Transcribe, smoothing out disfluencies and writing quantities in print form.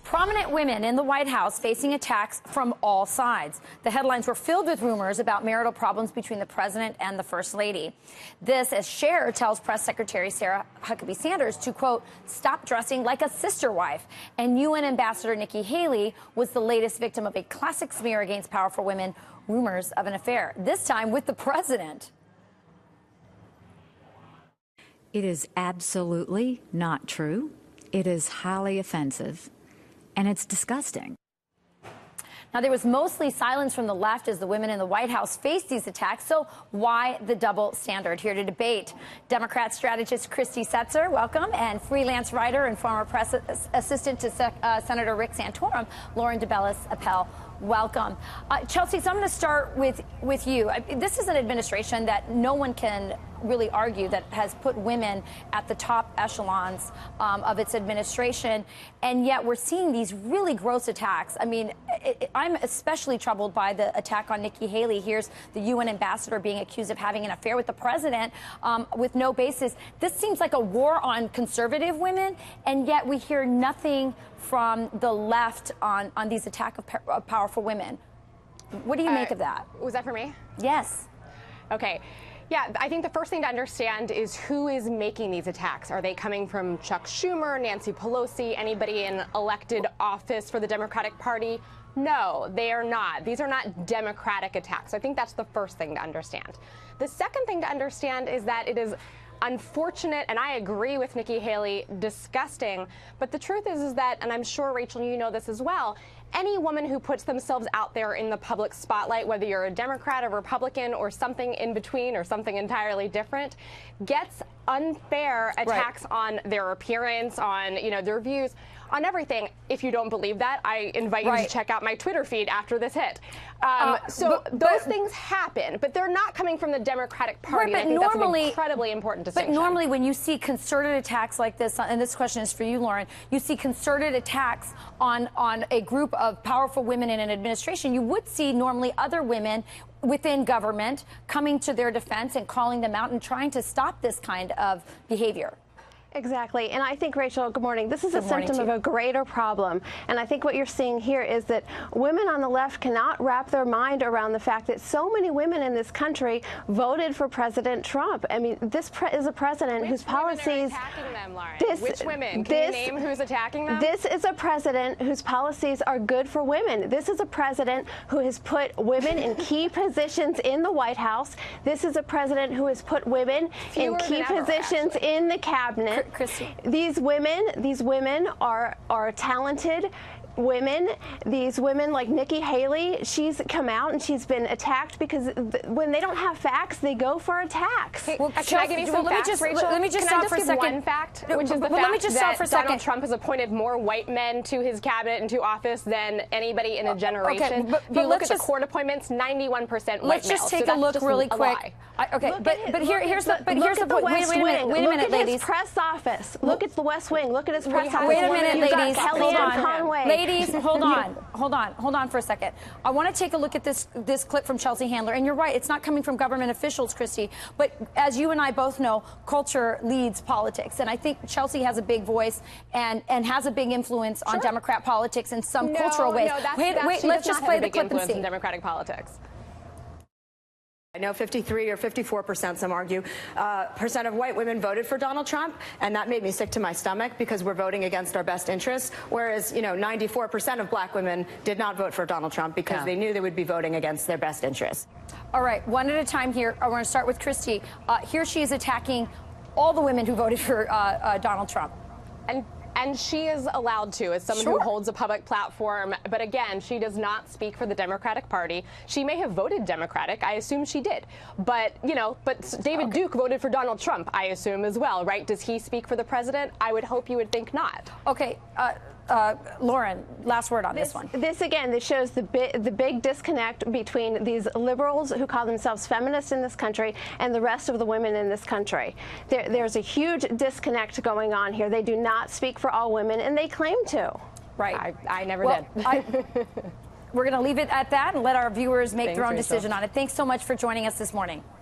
Prominent women in the White House facing attacks from all sides. The headlines were filled with rumors about marital problems between the president and the First Lady. This as Cher tells Press Secretary Sarah Huckabee Sanders to, quote, stop dressing like a sister wife. And UN Ambassador Nikki Haley was the latest victim of a classic smear against powerful women, rumors of an affair, this time with the president. It is absolutely not true. It is highly offensive. And it's disgusting. Now, there was mostly silence from the left as the women in the White House faced these attacks. So why the double standard? Here to debate, Democrat strategist Christy Setzer, welcome, and freelance writer and former press assistant to Senator Rick Santorum, Lauren DeBellis Appel. Welcome. Chelsea, so I'm going to start with you. This is an administration that no one can really argue that has put women at the top echelons of its administration, and yet we're seeing these really gross attacks. I mean, I'm especially troubled by the attack on Nikki Haley. Here's the UN ambassador being accused of having an affair with the president with no basis. This seems like a war on conservative women, and yet we hear nothing from the left on these attacks of powerful women. What do you make of that? Was that for me? Yes. Okay. Yeah, I think the first thing to understand is who is making these attacks. Are they coming from Chuck Schumer, Nancy Pelosi, anybody in elected office for the Democratic Party? No, they are not. These are not Democratic attacks. I think that's the first thing to understand. The second thing to understand is that it is unfortunate, and I agree with Nikki Haley, disgusting. But the truth is that, and I'm sure, Rachel, you know this as well, any woman who puts themselves out there in the public spotlight, whether you're a Democrat, a Republican, or something in between, or something entirely different, gets unfair attacks on their appearance, on, you know, their views, on everything. If you don't believe that, I invite you to check out my Twitter feed after this hit. Those things happen, but they're not coming from the Democratic Party. Right, I think that's an incredibly important distinction. But normally when you see concerted attacks like this, and this question is for you, Lauren, you see concerted attacks on a group of powerful women in an administration, you would see normally other women within government coming to their defense and calling them out and trying to stop this kind of behavior. Exactly. And I think, Rachel, good morning. This is a symptom of a greater problem. And I think what you're seeing here is that women on the left cannot wrap their mind around the fact that so many women in this country voted for President Trump. I mean, this is a president whose policies. Attacking them, Lauren? Which women? Can you name who's attacking them? This is a president whose policies are good for women. This is a president who has put women in key positions in the White House. This is a president who has put women in key positions in the cabinet. Christy. These women are talented women. These women like Nikki Haley, she's come out and she's been attacked because when they don't have facts, they go for attacks. Hey, can I give you some facts, Rachel? Let me just stop for a second. One fact, which is the fact that Donald Trump has appointed more white men to his cabinet and to office than anybody in a generation. Okay, but if you look at the court appointments, 91% white males. Let's just take a look really quick. Here's the point. Wait a minute, ladies. Look at his press office. Look at the West Wing. Look at his press office. Wait a minute, ladies. Hold on. Ladies, hold on for a second. I want to take a look at this clip from Chelsea Handler. And you're right, it's not coming from government officials, Christy. But as you and I both know, culture leads politics. And I think Chelsea has a big voice and has a big influence on Democrat politics in some cultural ways. Wait, let's just play the clip and see. In Democratic politics. I know 53 or 54%, some argue, percent of white women voted for Donald Trump, and that made me sick to my stomach because we're voting against our best interests, whereas, 94% of black women did not vote for Donald Trump because they knew they would be voting against their best interests. All right, one at a time here. I want to start with Christy. Here she is attacking all the women who voted for Donald Trump. And she is allowed to, as someone who holds a public platform. But again, she does not speak for the Democratic Party. She may have voted Democratic. I assume she did. But, David Duke voted for Donald Trump, I assume, as well, right? Does he speak for the president? I would hope you would think not. Okay. Lauren, last word on this one. This shows the big disconnect between these liberals who call themselves feminists in this country and the rest of the women in this country. There's a huge disconnect going on here. They do not speak for all women, and they claim to. Right. I never did. We're going to leave it at that and let our viewers make their own decision on it. Thanks so much for joining us this morning.